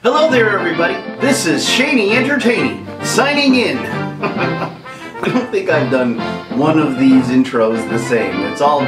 Hello there, everybody. This is Shaney Entertaining, signing in. I don't think I've done one of these intros the same. It's all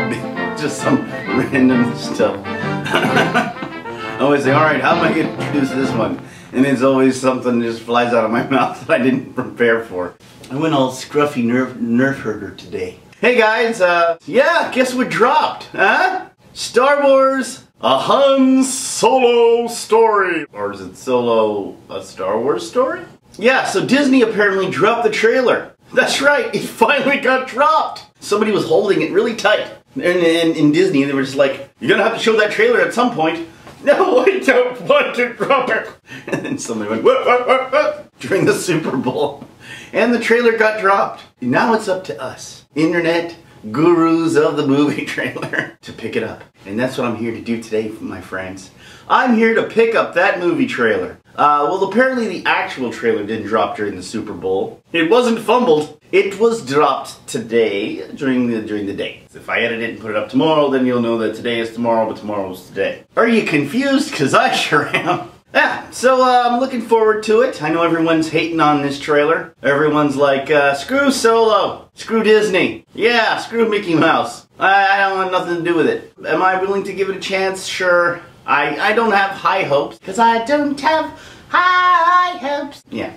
just some random stuff. I always say, alright, how am I going to introduce this one? And it's always something that just flies out of my mouth that I didn't prepare for. I went all scruffy nerf herder today. Hey guys, yeah, guess what dropped, huh? Star Wars, a Han Solo story. Or is it Solo, a Star Wars story? Yeah, so Disney apparently dropped the trailer. That's right, it finally got dropped. Somebody was holding it really tight. And in Disney, they were just like, you're gonna have to show that trailer at some point. No, I don't want to drop it. And then somebody went, what, during the Super Bowl. And the trailer got dropped. Now it's up to us, internet gurus of the movie trailer, to pick it up. And that's what I'm here to do today, my friends. I'm here to pick up that movie trailer. Well, apparently the actual trailer didn't drop during the Super Bowl. It wasn't fumbled. It was dropped today, during the day. If I edit it and put it up tomorrow, then you'll know that today is tomorrow, but tomorrow is today. Are you confused? Because I sure am. Yeah, so I'm looking forward to it. I know everyone's hating on this trailer. Everyone's like, screw Solo, screw Disney, yeah, screw Mickey Mouse. I don't want nothing to do with it. Am I willing to give it a chance? Sure. I don't have high hopes, because I don't have high hopes. Yeah.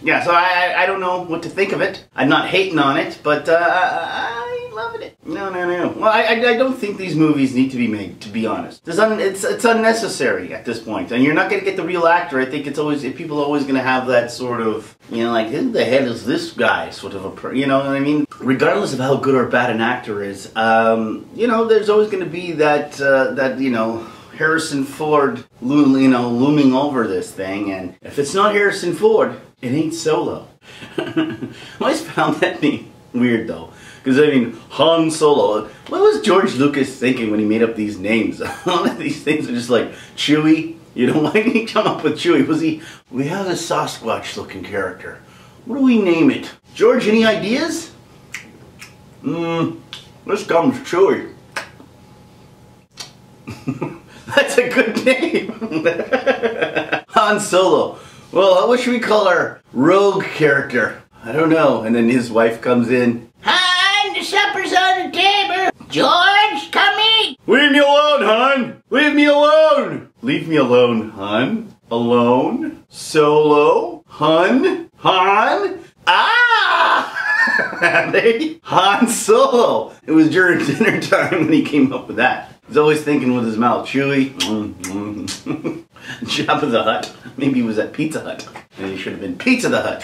Yeah, so I don't know what to think of it. I'm not hating on it, but I loving it. No. Well, I don't think these movies need to be made, to be honest. It's unnecessary at this point, and you're not going to get the real actor. I think people are always going to have that sort of, you know, like, who the hell is this guy, sort of a, you know what I mean? Regardless of how good or bad an actor is, you know, there's always going to be that, you know, Harrison Ford, looming over this thing, and if it's not Harrison Ford, it ain't Solo. I always found that name weird though, because I mean, Han Solo. What was George Lucas thinking when he made up these names? A lot of these things are just like Chewie. You know, why did he come up with Chewie? We have a Sasquatch-looking character. What do we name it? George, any ideas? This comes Chewie. That's a good name. Han Solo. Well, what should we call our rogue character? I don't know. And then his wife comes in. Han, the supper's on the table. George, come eat. Leave me alone, Han. Leave me alone. Leave me alone, Han. Alone. Solo. Han. Ah! Han Solo. It was during dinner time when he came up with that. He's always thinking with his mouth, Chewie, Jabba the Hutt. Maybe he was at Pizza Hut. And he should have been Pizza the Hut.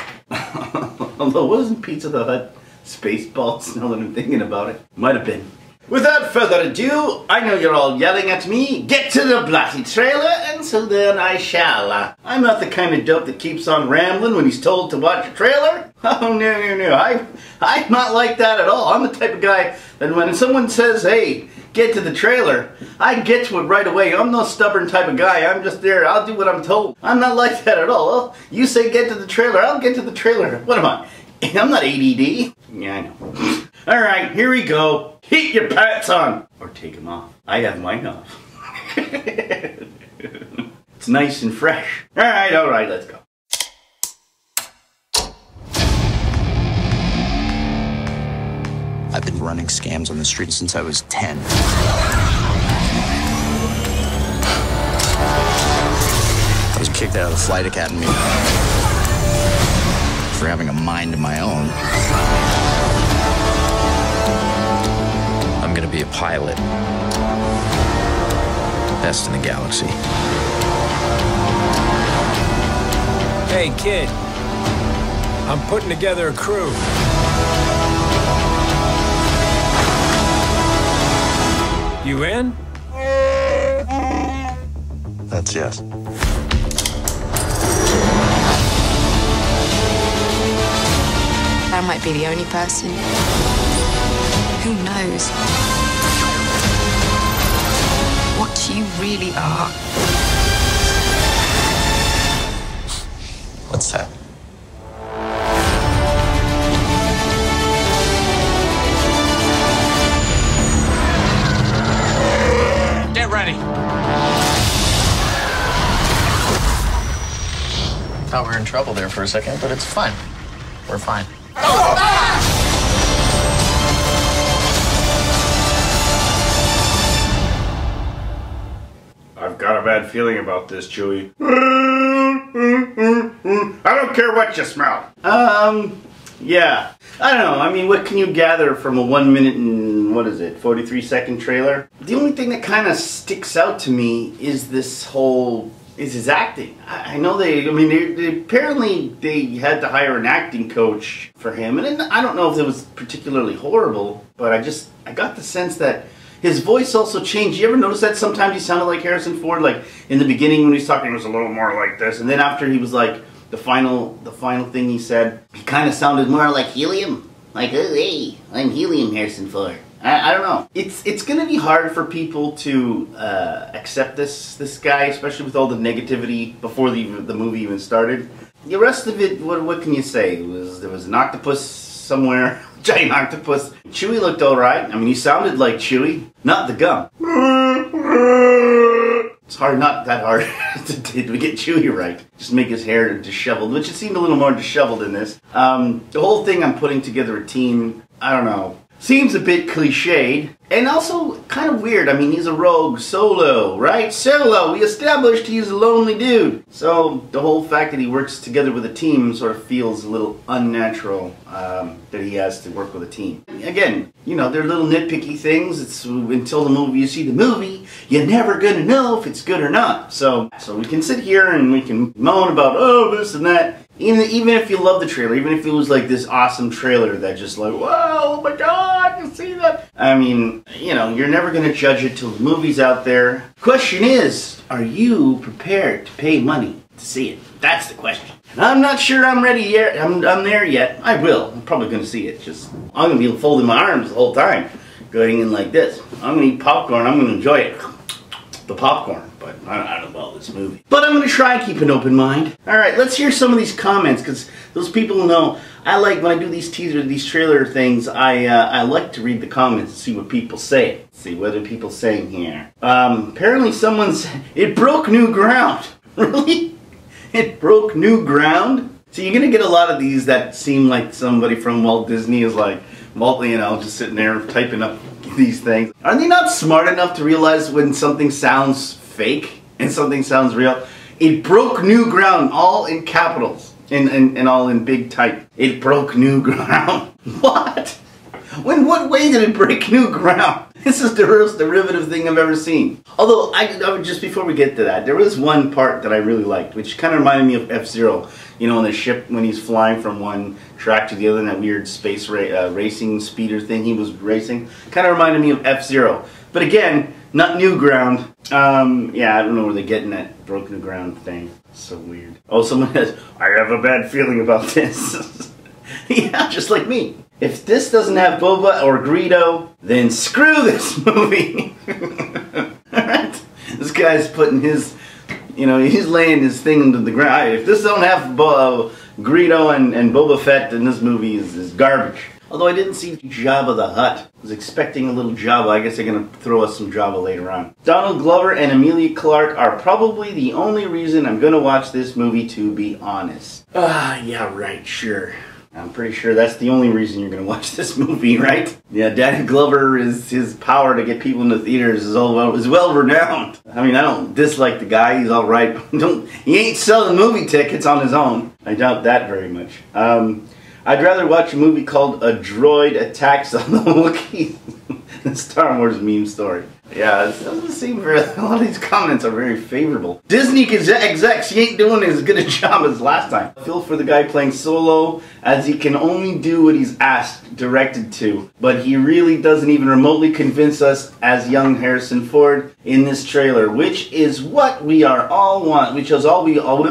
Although, wasn't Pizza the Hut Spaceballs, now that I'm thinking about it? Might have been. Without further ado, I know you're all yelling at me, get to the bloody trailer, and so then I shall. I'm not the kind of dope that keeps on rambling when he's told to watch a trailer. Oh, no. I'm not like that at all. I'm the type of guy that when someone says, hey, get to the trailer, I get to it right away. I'm no stubborn type of guy. I'm just there. I'll do what I'm told. I'm not like that at all. Well, you say get to the trailer, I'll get to the trailer. What am I? I'm not ADD. Yeah, I know. Alright, here we go. Heat your pants on. Or take them off. I have mine off. It's nice and fresh. Alright, let's go. I've been running scams on the street since I was 10. I was kicked out of the flight academy for having a mind of my own. I'm gonna be a pilot. Best in the galaxy. Hey, kid. I'm putting together a crew. You in? That's yes. I might be the only person. Who knows what you really are? What's that? Get ready. Thought we were in trouble there for a second, but it's fine. We're fine. I've got a bad feeling about this, Chewie. I don't care what you smell. Yeah. I don't know. I mean, what can you gather from a 1 minute and, 43-second trailer? The only thing that kind of sticks out to me is is his acting. I know they apparently they had to hire an acting coach for him, and I don't know if it was particularly horrible, but I got the sense that his voice also changed. You ever notice that sometimes he sounded like Harrison Ford? Like in the beginning when he was talking, he was a little more like this, and then after he was like the final thing he said, he kind of sounded more like helium. Like, oh, hey, I'm helium, Harrison Ford. I don't know. It's gonna be hard for people to accept this guy, especially with all the negativity before the movie even started. The rest of it, what can you say? There was an octopus somewhere, giant octopus. Chewie looked alright. I mean, he sounded like Chewie, not the gum. It's not that hard to get Chewie right. Just make his hair disheveled, which it seemed a little more disheveled in this. The whole thing, I'm putting together a team, I don't know. Seems a bit cliched, and also kind of weird. I mean, he's a rogue Solo, right? Solo, we established he's a lonely dude. So the whole fact that he works together with a team sort of feels a little unnatural, that he has to work with a team. Again, you know, they're little nitpicky things. It's until the movie, you see the movie, you're never gonna know if it's good or not. So we can sit here and we can moan about, oh, this and that. Even if you love the trailer, even if it was like this awesome trailer that just like, whoa, oh my god, you see that? I mean, you know, you're never going to judge it till the movie's out there. Question is, are you prepared to pay money to see it? That's the question. And I'm not sure I'm ready yet. I'm there yet. I will. I'm probably going to see it. I'm going to be folding my arms the whole time, going in like this. I'm going to eat popcorn. I'm going to enjoy it. The popcorn. But I don't know about this movie. But I'm going to try and keep an open mind. Alright, let's hear some of these comments, because those people know, I like, when I do these these trailer things, I like to read the comments and see what people say. See what are people saying here. Apparently someone's, it broke new ground. Really? It broke new ground? So you're going to get a lot of these that seem like somebody from Walt Disney is like, you know, just sitting there typing up these things. Are they not smart enough to realize when something sounds fake and something sounds real? It broke new ground, all in capitals and all in big type. It broke new ground. What? When what way did it break new ground? This is the worst derivative thing I've ever seen. Although, just before we get to that, there was one part that I really liked, which kind of reminded me of F-Zero. You know, on the ship when he's flying from one track to the other in that weird space racing speeder thing he was racing. Kind of reminded me of F-Zero. But again, not new ground. Yeah, I don't know where they're getting that broke new ground thing. So weird. Oh, someone has, I have a bad feeling about this. Yeah, just like me. If this doesn't have Boba or Greedo, then screw this movie. Alright? This guy's putting his, you know, he's laying his thing into the ground. If this don't have Greedo and Boba Fett, then this movie is garbage. Although I didn't see Jabba the Hutt. I was expecting a little Jabba. I guess they're going to throw us some Jabba later on. Donald Glover and Emilia Clarke are probably the only reason I'm going to watch this movie, to be honest. Yeah, right, sure. I'm pretty sure that's the only reason you're going to watch this movie, right? Yeah, Danny Glover, his power to get people into theaters is well renowned. I mean, I don't dislike the guy. He's all right. He ain't selling movie tickets on his own. I doubt that very much. I'd rather watch a movie called A Droid Attacks on the Wookiees than Star Wars meme story. Yeah, it doesn't seem very, a lot of these comments are very favorable. Disney execs, he ain't doing as good a job as last time. I feel for the guy playing Solo, as he can only do what he's asked, directed to. But he really doesn't even remotely convince us as young Harrison Ford in this trailer, which is what we are all want, which is all we all...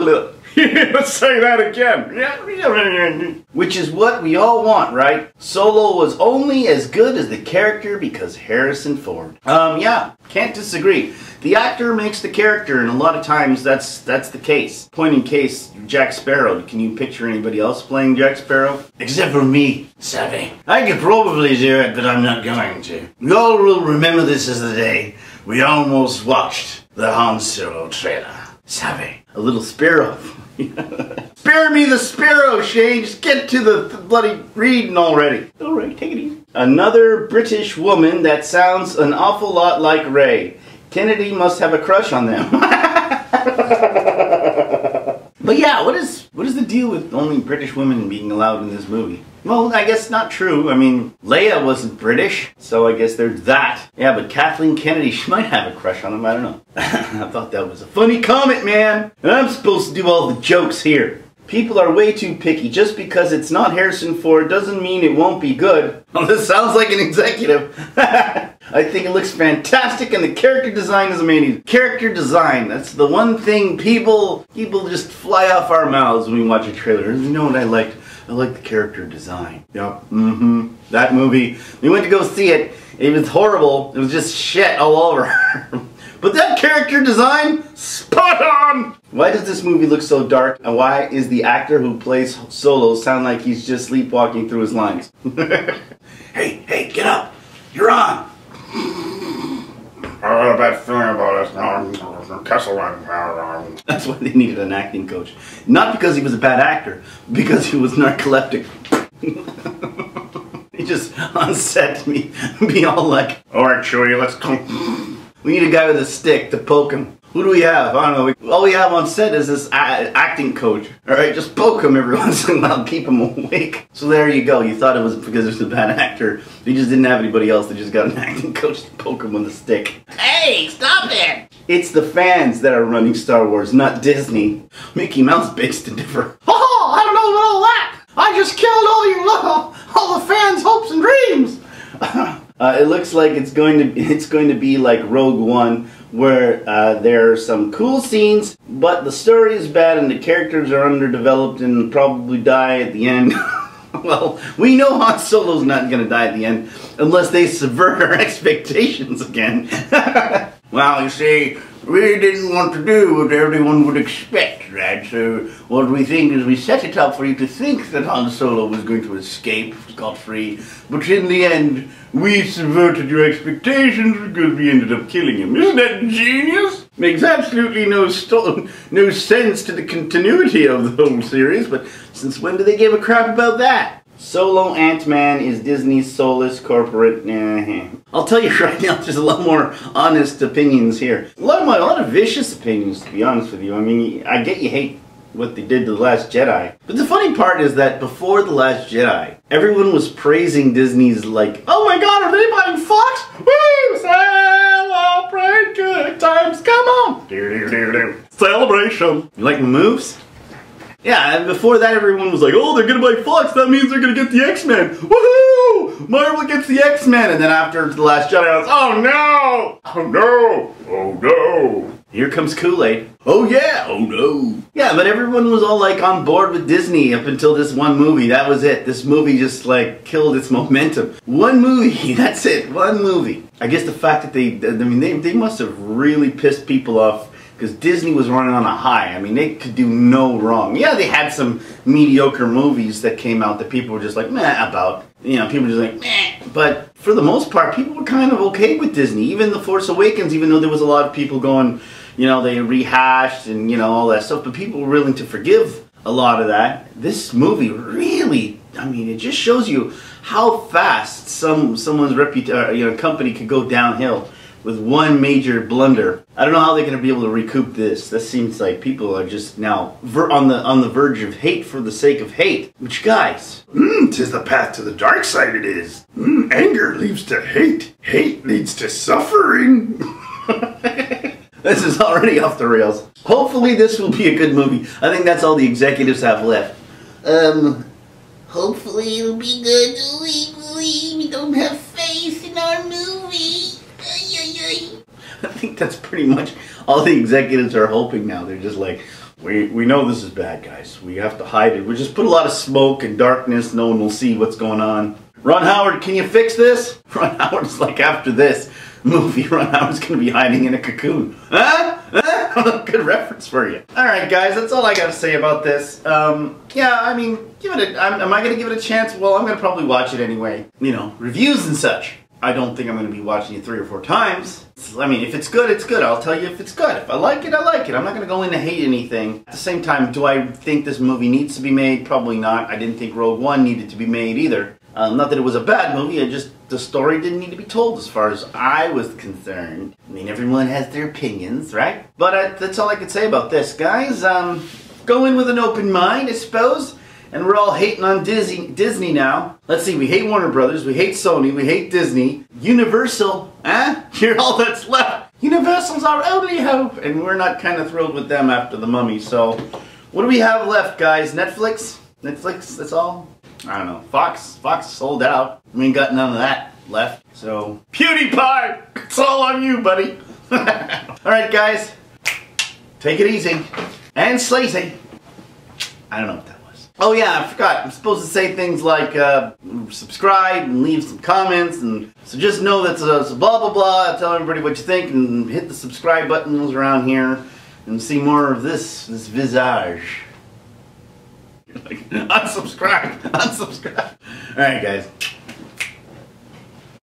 Let's say that again. Which is what we all want, right? Solo was only as good as the character because Harrison Ford. Yeah, can't disagree. The actor makes the character, and a lot of times that's the case. Point in case, Jack Sparrow. Can you picture anybody else playing Jack Sparrow? Except for me, Savvy. I could probably do it, but I'm not going to. We all will remember this as the day we almost watched the Han Solo trailer. Savvy. A little Sparrow. Spare me the Sparrow, Shane. Just get to the bloody reading already. Alright, take it easy. Another British woman that sounds an awful lot like Ray. Kennedy must have a crush on them. But yeah, what is the deal with only British women being allowed in this movie? Well, I guess not true. I mean, Leia wasn't British, so I guess there's that. Yeah, but Kathleen Kennedy, she might have a crush on him, I don't know. I thought that was a funny comment, man. And I'm supposed to do all the jokes here. People are way too picky. Just because it's not Harrison Ford doesn't mean it won't be good. Well, this sounds like an executive. I think it looks fantastic and the character design is amazing. Character design, that's the one thing people just fly off our mouths when we watch a trailer. You know what I liked? I like the character design. Yep. That movie, we went to go see it. It was horrible. It was just shit all over. But that character design, spot on! Why does this movie look so dark? And why is the actor who plays Solo sound like he's just sleepwalking through his lines? Hey, get up! You're on! I got a bad feeling about this. That's why they needed an acting coach. Not because he was a bad actor, because he was narcoleptic. He just on set be all like, alright Chewie, let's go. We need a guy with a stick to poke him. Who do we have? I don't know. All we have on set is this acting coach. Alright, just poke him every once in a while, keep him awake. So there you go. You thought it was because it was a bad actor. They just didn't have anybody else. They just got an acting coach to poke him with a stick. Hey, stop it! It's the fans that are running Star Wars, not Disney. Mickey Mouse begs to differ. Oh, I don't know about all that! I just killed all the fans' hopes and dreams! It looks like it's going to be like Rogue One, where there are some cool scenes, but the story is bad and the characters are underdeveloped and probably die at the end. Well, we know Han Solo's not going to die at the end, unless they subvert our expectations again. Well, you see, we didn't want to do what everyone would expect, right? So what we think is we set it up for you to think that Han Solo was going to escape scot-free, but in the end, we subverted your expectations because we ended up killing him. Isn't that genius? Makes absolutely no sense to the continuity of the whole series, but since when do they give a crap about that? Solo Ant-Man is Disney's soulless corporate. I'll tell you right now, there's a lot more honest opinions here. A lot of vicious opinions, to be honest with you. I mean, I get you hate what they did to The Last Jedi. But the funny part is that before The Last Jedi, everyone was praising Disney's like, oh my god, are they buying Fox? Woo! Celebrate good times, come on! Celebration! You like my moves? Yeah, and before that everyone was like, oh, they're gonna buy Fox, that means they're gonna get the X-Men! Woohoo! Marvel gets the X-Men! And then after The Last Jedi, I was, oh no! Oh no! Oh no! Here comes Kool-Aid. Oh yeah! Oh no! Yeah, but everyone was all like on board with Disney up until this one movie. That was it. This movie just like killed its momentum. One movie, that's it. One movie. I guess the fact that they must have really pissed people off because Disney was running on a high. I mean, they could do no wrong. Yeah, they had some mediocre movies that came out that people were just like, meh, about. You know, people were just like, meh. But for the most part, people were kind of okay with Disney. Even The Force Awakens, even though there was a lot of people going, you know, they rehashed and, you know, all that stuff. But people were willing to forgive a lot of that. This movie really, I mean, it just shows you how fast someone's company could go downhill with one major blunder. I don't know how they're going to be able to recoup this. This seems like people are just now on the verge of hate for the sake of hate. Which, guys, 'tis the path to the dark side it is. Anger leads to hate. Hate leads to suffering. This is already off the rails. Hopefully this will be a good movie. I think that's all the executives have left. Hopefully it'll be good. We don't have faith in our movie. I think that's pretty much all the executives are hoping now. They're just like, we know this is bad, guys. We have to hide it. We just put a lot of smoke and darkness. No one will see what's going on. Ron Howard, can you fix this? Ron Howard's like, after this movie, Ron Howard's going to be hiding in a cocoon. Huh? Good reference for you. Alright, guys, that's all I got to say about this. Yeah, I mean, am I going to give it a chance? Well, I'm going to probably watch it anyway. You know, reviews and such. I don't think I'm going to be watching it 3 or 4 times. I mean, if it's good, it's good. I'll tell you if it's good. If I like it, I like it. I'm not going to go in to hate anything. At the same time, do I think this movie needs to be made? Probably not. I didn't think Rogue One needed to be made either. Not that it was a bad movie, the story didn't need to be told as far as I was concerned. I mean, everyone has their opinions, right? But that's all I could say about this, guys. Go in with an open mind, I suppose. And we're all hating on Disney now. Let's see, we hate Warner Brothers, we hate Sony, we hate Disney. Universal, you're all that's left. Universal's our only hope. And we're not kind of thrilled with them after The Mummy. So, what do we have left, guys? Netflix? Netflix, that's all? I don't know. Fox sold out. We ain't got none of that left. So, PewDiePie, it's all on you, buddy. Alright, guys. Take it easy. And sleazy. I don't know what that was. Oh yeah, I forgot. I'm supposed to say things like subscribe and leave some comments, and so just know that's blah blah blah. Tell everybody what you think and hit the subscribe buttons around here and see more of this visage. Like, unsubscribe. Alright guys.